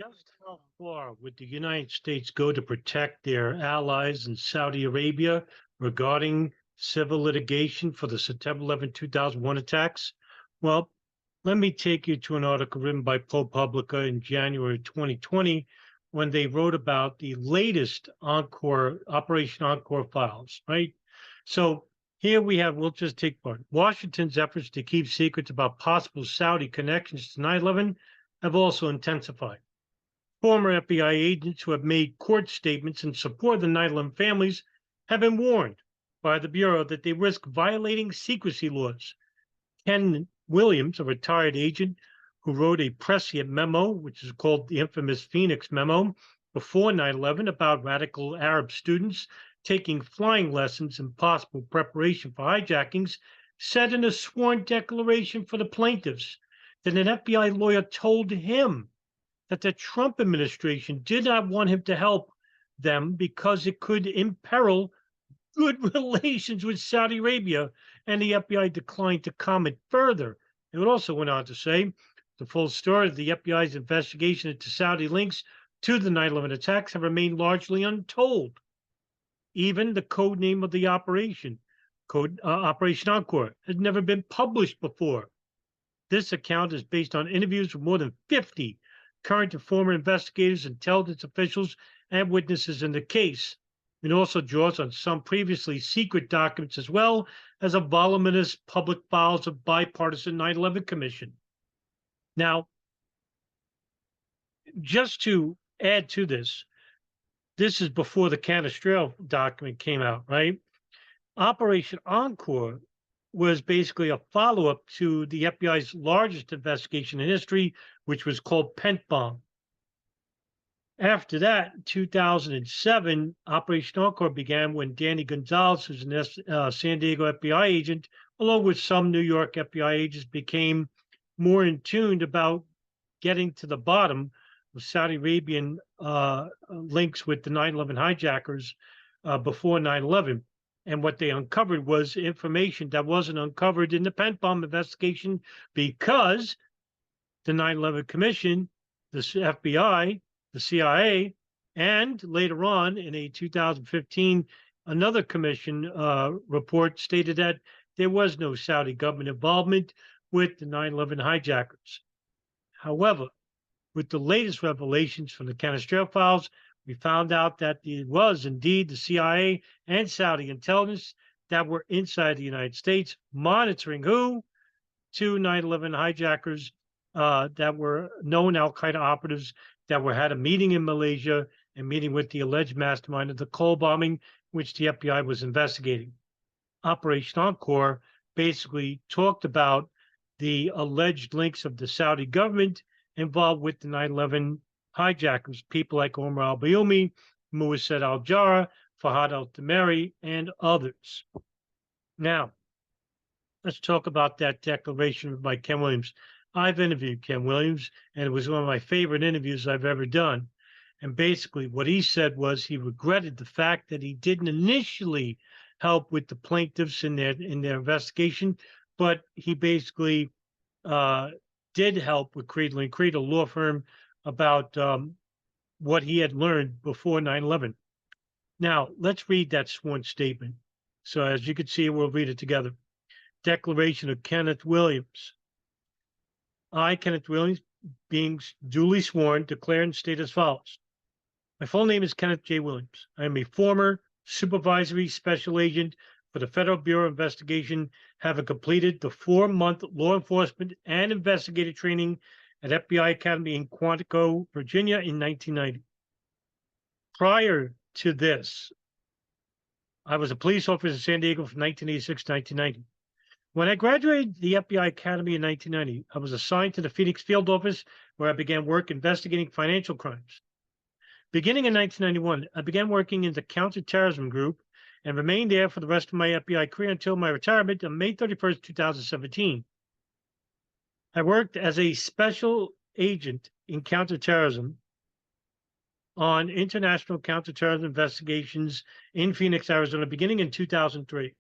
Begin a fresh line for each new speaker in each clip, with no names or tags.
Just how far would the United States go to protect their allies in Saudi Arabia regarding civil litigation for the September 2001 attacks? Well, let me take you to an article written by ProPublica in January 2020 when they wrote about the latest Encore, Operation Encore files, right? So here we have, we'll just take part. Washington's efforts to keep secrets about possible Saudi connections to 9/11 have also intensified. Former FBI agents who have made court statements in support of the 9/11 families have been warned by the Bureau that they risk violating secrecy laws. Ken Williams, a retired agent who wrote a prescient memo, which is called the infamous Phoenix Memo, before 9/11 about radical Arab students taking flying lessons in possible preparation for hijackings, said in a sworn declaration for the plaintiffs that an FBI lawyer told him that the Trump administration did not want him to help them because it could imperil good relations with Saudi Arabia, and the FBI declined to comment further. It also went on to say the full story of the FBI's investigation into Saudi links to the 9/11 attacks have remained largely untold. Even the code name of the operation, Operation Encore, has never been published before. This account is based on interviews with more than 50 current and former investigators, intelligence officials, and witnesses in the case. It also draws on some previously secret documents as well as a voluminous public files of bipartisan 9/11 Commission. Now, just to add to this, this is before the Canistrell document came out, right? Operation Encore was basically a follow-up to the FBI's largest investigation in history, which was called Pent Bomb. After that, in 2007, Operation Encore began when Danny Gonzalez, who's a San Diego FBI agent, along with some New York FBI agents, became more in tune about getting to the bottom of Saudi Arabian links with the 9/11 hijackers before 9/11. And what they uncovered was information that wasn't uncovered in the Pent Bomb investigation because the 9/11 Commission, the FBI, the CIA, and later on in a 2015, another commission report stated that there was no Saudi government involvement with the 9/11 hijackers. However, with the latest revelations from the Canistrell files, we found out that it was indeed the CIA and Saudi intelligence that were inside the United States monitoring who? Two 9/11 hijackers that were known Al-Qaeda operatives that had a meeting in Malaysia and meeting with the alleged mastermind of the Cole bombing, which the FBI was investigating. Operation Encore basically talked about the alleged links of the Saudi government involved with the 9/11 hijackers, people like Omar al-Bayoumi, Moussaid al-Jarrah, Fahad al-Tamari, and others. Now, let's talk about that declaration by Ken Williams. I've interviewed Ken Williams, and it was one of my favorite interviews I've ever done. And basically, what he said was he regretted the fact that he didn't initially help with the plaintiffs in their investigation, but he basically did help with Creedle & Creed, a law firm, about what he had learned before 9/11. Now, let's read that sworn statement. So as you can see, we'll read it together. Declaration of Kenneth Williams. I, Kenneth Williams, being duly sworn, declare and state as follows. My full name is Kenneth J. Williams. I am a former supervisory special agent for the Federal Bureau of Investigation, having completed the 4-month law enforcement and investigative training at FBI Academy in Quantico, Virginia in 1990. Prior to this, I was a police officer in San Diego from 1986 to 1990. When I graduated the FBI Academy in 1990, I was assigned to the Phoenix field office where I began work investigating financial crimes. Beginning in 1991, I began working in the counterterrorism group and remained there for the rest of my FBI career until my retirement on May 31st, 2017. I worked as a special agent in counterterrorism on international counterterrorism investigations in Phoenix, Arizona, beginning in 2003.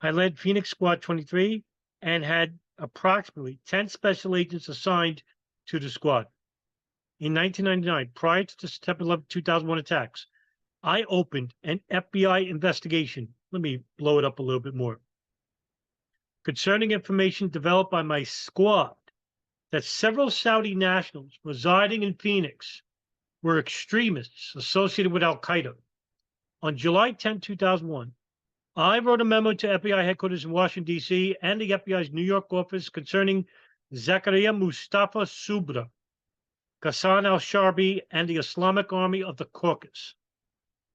I led Phoenix Squad 23 and had approximately 10 special agents assigned to the squad. in 1999, prior to the September 11, 2001 attacks, I opened an FBI investigation. Let me blow it up a little bit more. Concerning information developed by my squad that several Saudi nationals residing in Phoenix were extremists associated with Al Qaeda. On July 10, 2001, I wrote a memo to FBI headquarters in Washington, D.C., and the FBI's New York office concerning Zakaria Mustafa Subra, Ghassan al-Sharbi, and the Islamic Army of the Caucasus.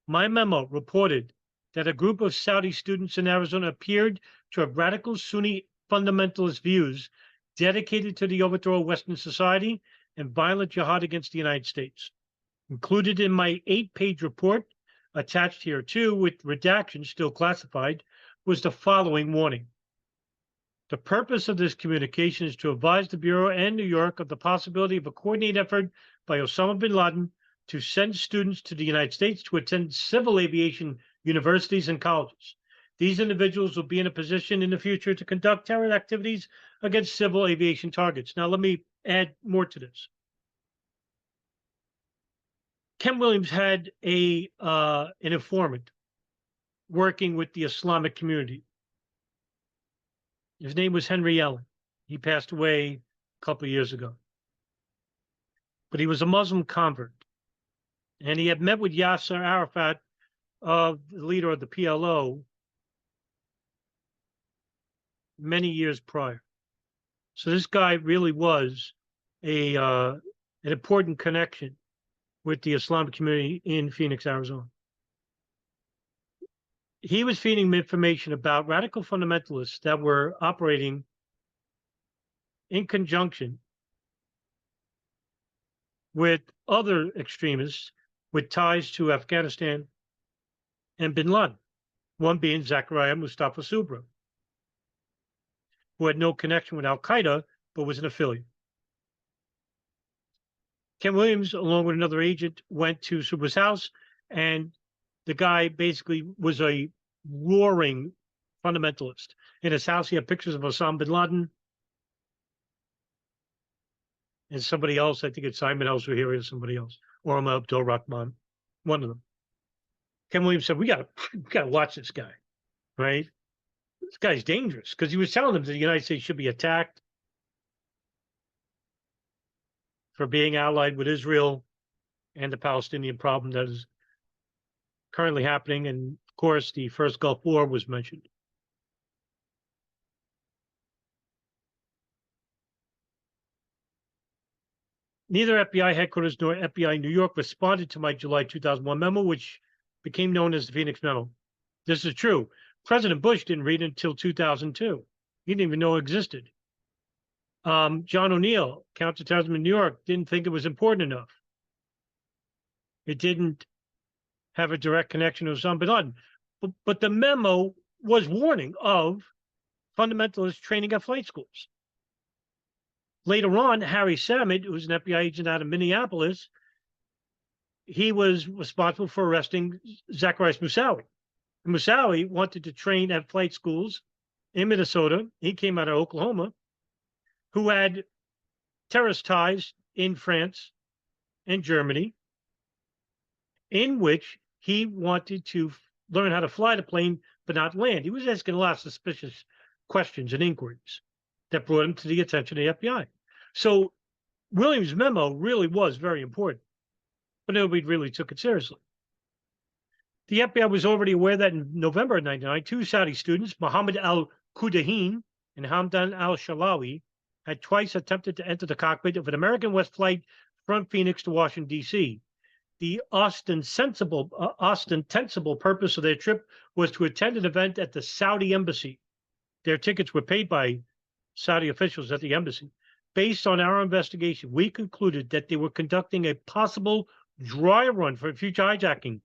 My memo reported that a group of Saudi students in Arizona appeared to have radical Sunni fundamentalist views dedicated to the overthrow of Western society and violent jihad against the United States. Included in my 8-page report, attached here too, with redactions still classified, was the following warning. The purpose of this communication is to advise the Bureau and New York of the possibility of a coordinated effort by Osama bin Laden to send students to the United States to attend civil aviation universities and colleges. These individuals will be in a position in the future to conduct terror activities against civil aviation targets. Now, let me add more to this. Ken Williams had an informant working with the Islamic community. His name was Henry Allen. He passed away a couple of years ago. But he was a Muslim convert. And he had met with Yasser Arafat, the leader of the PLO, many years prior. So this guy really was an important connection with the Islamic community in Phoenix, Arizona. He was feeding me information about radical fundamentalists that were operating in conjunction with other extremists with ties to Afghanistan and bin Laden, one being Zakaria Mustafa Subra, who had no connection with Al Qaeda, but was an affiliate. Ken Williams, along with another agent, went to Subra's house, and the guy basically was a roaring fundamentalist. In his house, he had pictures of Osama bin Laden and somebody else. I think it's Simon al-Zawahiri or somebody else, or Omar Abdul Rahman, one of them. Ken Williams said, we gotta watch this guy, right? This guy's dangerous, because he was telling them that the United States should be attacked for being allied with Israel and the Palestinian problem that is currently happening. And of course, the first Gulf War was mentioned. Neither FBI headquarters nor FBI New York responded to my July 2001 memo, which became known as the Phoenix Memo. This is true. President Bush didn't read it until 2002. He didn't even know it existed. John O'Neill, counterterrorism in New York, didn't think it was important enough. It didn't have a direct connection to Osama bin Laden. But the memo was warning of fundamentalist training at flight schools. Later on, Harry Samad, who was an FBI agent out of Minneapolis, he was responsible for arresting Zacharias Moussaoui. Moussaoui wanted to train at flight schools in Minnesota. He came out of Oklahoma, who had terrorist ties in France and Germany, in which he wanted to learn how to fly the plane but not land. He was asking a lot of suspicious questions and inquiries that brought him to the attention of the FBI. So Williams' memo really was very important, but nobody really took it seriously. The FBI was already aware that in November of 1999, 2 Saudi students, Mohammed al-Kudahin and Hamdan al-Shalawi, had twice attempted to enter the cockpit of an American West flight from Phoenix to Washington, D.C. The ostensible purpose of their trip was to attend an event at the Saudi embassy. Their tickets were paid by Saudi officials at the embassy. Based on our investigation, we concluded that they were conducting a possible dry run for future hijacking.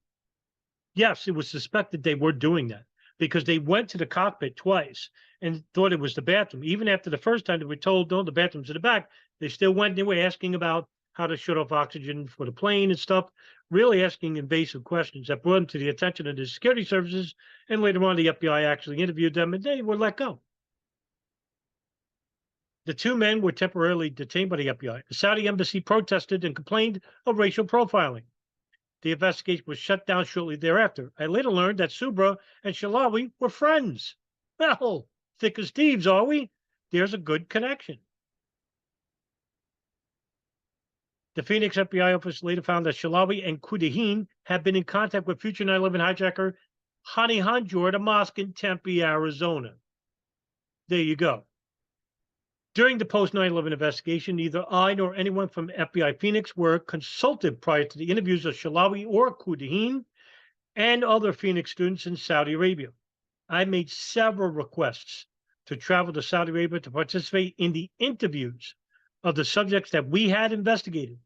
Yes, it was suspected they were doing that because they went to the cockpit twice and thought it was the bathroom. Even after the first time they were told, no, the bathroom's in the back, they still went. They were asking about how to shut off oxygen for the plane and stuff, really asking invasive questions that brought them to the attention of the security services. And later on, the FBI actually interviewed them and they were let go. The two men were temporarily detained by the FBI. The Saudi embassy protested and complained of racial profiling. The investigation was shut down shortly thereafter. I later learned that Subra and Shalawi were friends. Well, thick as thieves, are we? There's a good connection. The Phoenix FBI office later found that Shalawi and Kudahin had been in contact with future 9/11 hijacker Hani Hanjour at a mosque in Tempe, Arizona. There you go. During the post 9/11 investigation, neither I nor anyone from FBI Phoenix were consulted prior to the interviews of Shalawi or Kudahin and other Phoenix students in Saudi Arabia. I made several requests to travel to Saudi Arabia to participate in the interviews of the subjects that we had investigated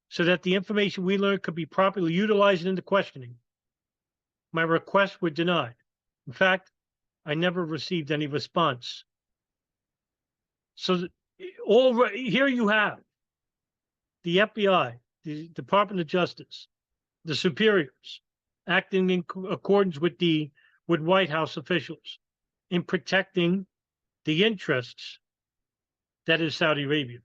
so that the information we learned could be properly utilized in the questioning. My requests were denied. In fact, I never received any response. So here you have the FBI, the Department of Justice, the superiors acting in accordance with White House officials in protecting the interests that is Saudi Arabia.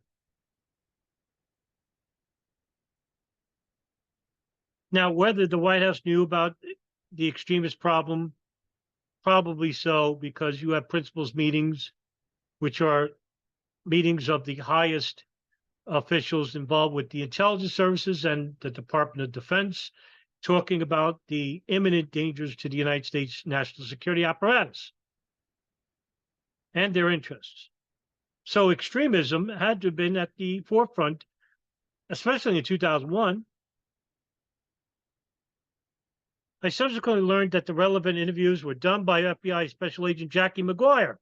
Now, whether the White House knew about the extremist problem, probably so, because you have principals meetings, which are meetings of the highest officials involved with the intelligence services and the Department of Defense, talking about the imminent dangers to the United States national security apparatus and their interests. So extremism had to have been at the forefront, especially in 2001. I subsequently learned that the relevant interviews were done by FBI Special Agent Jackie McGuire.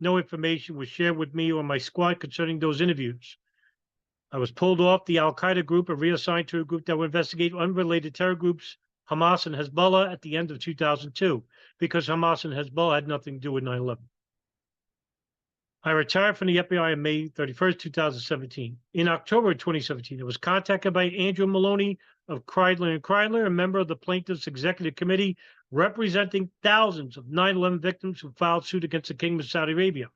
No information was shared with me or my squad concerning those interviews. I was pulled off the Al-Qaeda group and reassigned to a group that would investigate unrelated terror groups, Hamas and Hezbollah, at the end of 2002, because Hamas and Hezbollah had nothing to do with 9/11. I retired from the FBI on May 31st, 2017. In October 2017, I was contacted by Andrew Maloney of Kreidler & Kreidler, a member of the plaintiff's executive committee representing thousands of 9/11 victims who filed suit against the Kingdom of Saudi Arabia.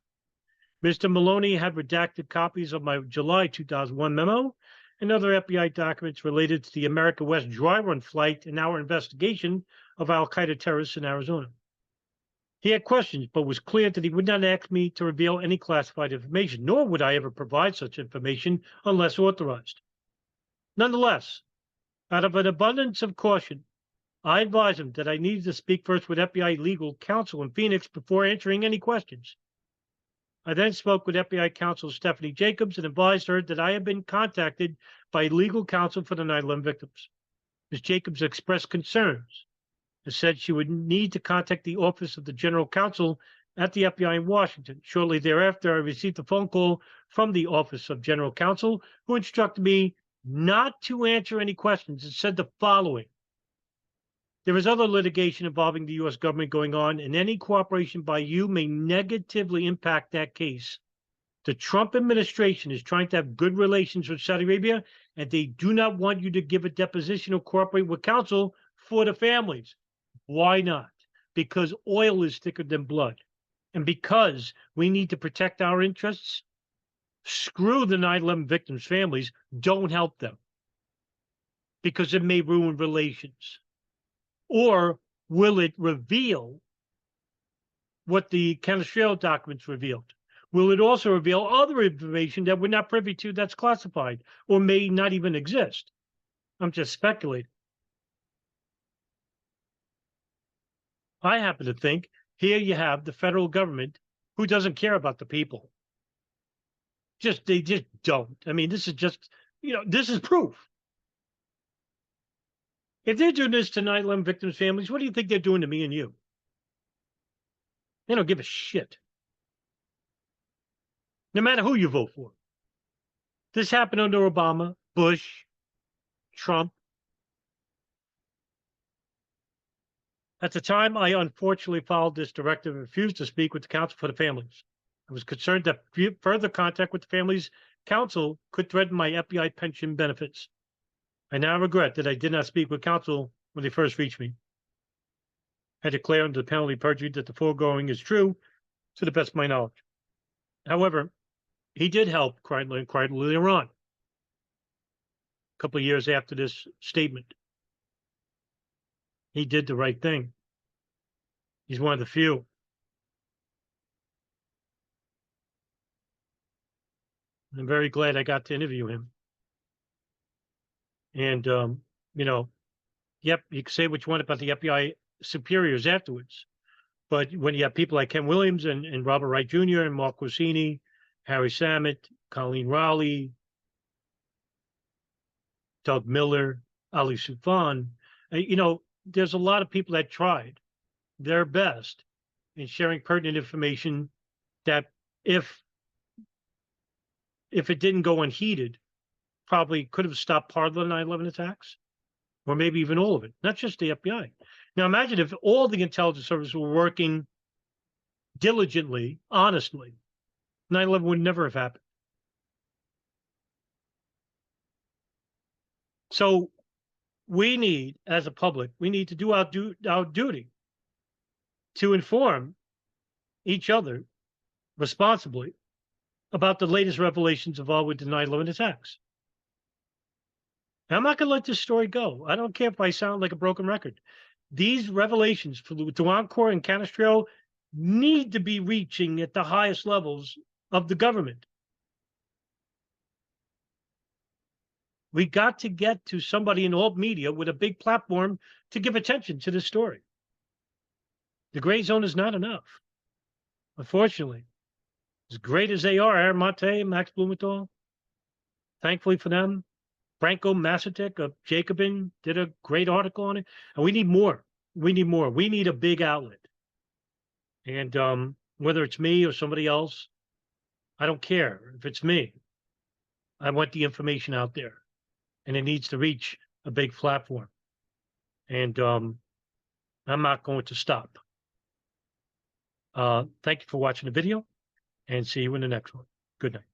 Mr. Maloney had redacted copies of my July 2001 memo and other FBI documents related to the America West dry run flight and our investigation of Al-Qaeda terrorists in Arizona. He had questions, but was clear that he would not ask me to reveal any classified information, nor would I ever provide such information unless authorized. Nonetheless, out of an abundance of caution, I advised him that I needed to speak first with FBI Legal Counsel in Phoenix before answering any questions. I then spoke with FBI counsel Stephanie Jacobs and advised her that I had been contacted by legal counsel for the 9/11 victims. Ms. Jacobs expressed concerns and said she would need to contact the Office of the General Counsel at the FBI in Washington. Shortly thereafter, I received a phone call from the Office of General Counsel, who instructed me not to answer any questions and said the following: there is other litigation involving the U.S. government going on, and any cooperation by you may negatively impact that case. The Trump administration is trying to have good relations with Saudi Arabia, and they do not want you to give a deposition or cooperate with counsel for the families. Why not? Because oil is thicker than blood. And because we need to protect our interests, screw the 9/11 victims' families, don't help them. Because it may ruin relations. Or will it reveal what the Canestraro documents revealed? Will it also reveal other information that we're not privy to that's classified or may not even exist? I'm just speculating. I happen to think here you have the federal government who doesn't care about the people. They just don't. I mean, this is just, this is proof. If they're doing this to 9/11 victims' families, what do you think they're doing to me and you? They don't give a shit. No matter who you vote for. This happened under Obama, Bush, Trump. At the time, I unfortunately followed this directive and refused to speak with the counsel for the families. I was concerned that further contact with the families' counsel could threaten my FBI pension benefits. I now regret that I did not speak with counsel when they first reached me. I declare under the penalty of perjury that the foregoing is true to the best of my knowledge. However, he did help quite later on, a couple of years after this statement. He did the right thing. He's one of the few. I'm very glad I got to interview him. And, you know, yep, you can say what you want about the FBI superiors afterwards. But when you have people like Ken Williams and Robert Wright Jr. and Mark Corsini, Harry Samet, Colleen Rowley, Doug Miller, Ali Soufan, you know, there's a lot of people that tried their best in sharing pertinent information that if it didn't go unheeded, probably could have stopped part of the 9/11 attacks, or maybe even all of it, not just the FBI. Now imagine if all the intelligence services were working diligently, honestly, 9/11 would never have happened. So we need, as a public, we need to do our duty to inform each other responsibly about the latest revelations involved with the 9/11 attacks. Now, I'm not going to let this story go. I don't care if I sound like a broken record. These revelations for Encore and Canisteo need to be reaching at the highest levels of the government. We got to get to somebody in alt media with a big platform to give attention to this story. The gray zone is not enough, unfortunately. As great as they are, Aaron Mate, Max Blumenthal, thankfully for them, Branko Macetic of Jacobin did a great article on it, and we need more. We need more. We need a big outlet. And whether it's me or somebody else, I don't care. If it's me, I want the information out there, and it needs to reach a big platform. And I'm not going to stop. Thank you for watching the video, and see you in the next one. Good night.